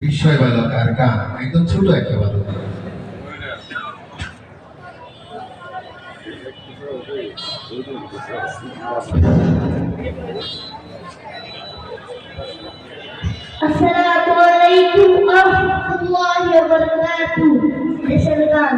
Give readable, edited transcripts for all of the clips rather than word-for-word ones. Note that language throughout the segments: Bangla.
বিস্ময় বালকার গান একদম ছোট একটা বালক। আসসালামু আলাইকুম ওয়া রাহমাতুল্লাহি ওয়া বারাকাতুহু। দেশের গান।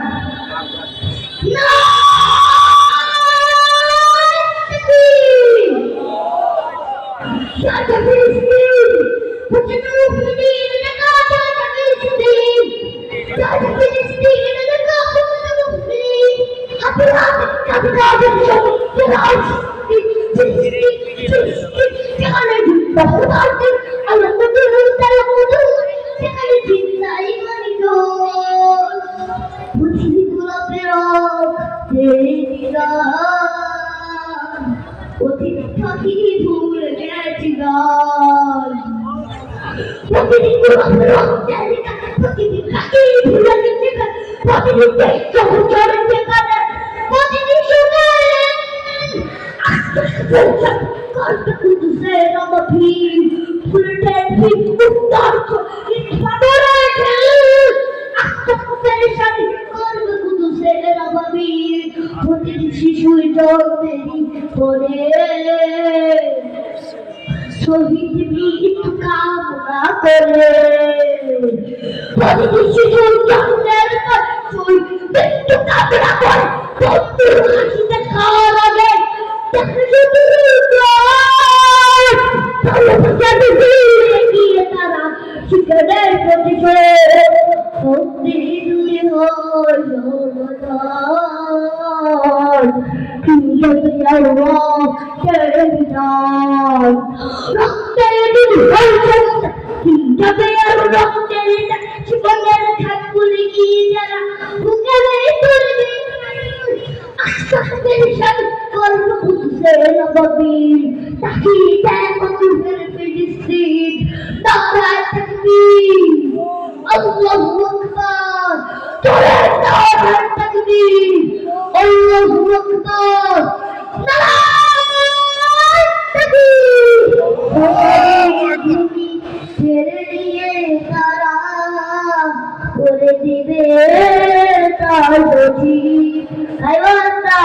অতীত পাখি ভুলে গেছি গান, প্রতিদিন গোলাপের রঙের প্রতিদিন পাখি ভুলে গেছি গান, প্রতিদিন দেখছো চলে যেখানে প্রতিদিন শুনে আস্তে আস্তে কালটা কুদুসে রমাভি ফুলটে ঠিক উত্তর ইনফাডরে আস্তে আস্তে পেরেশানি করবে কুদুসে রমাভি প্রতিদিন শিশুই জন্মেরই পরে শহীদ বীর কামনা করে প্রতিদিন শিশুর জন্মের পর শহীদ মৃত্যু কামনা করে বন্ধুর হাসিতে খাওয়ার আগে দেখে শুধু ভালোবাসাতে ফিরে গিয়ে তারা শিকারের প্রতিশোধ বন্দি দুই হল মদান কিভাবে আল্লাহ ছেড়ে দিলাম রক্তের দিন হয়েছে কিভাবে আর রক্তের জীবনের খাতগুলি গিয়ে যারা বুকে তুলবে আস্তে আস্তে নিশান করব খুঁজছে নবী তাকিয়ে মধুর ফিলিস্তিন নারায় তাকবীর আল্লাহু আকবার তোরে নারায় তাকবীর আল্লাহু আকবার নারায় তাকবীর ছেড়ে দিয়ে তারা করে দিবে তার বুঝি খাইবান্দা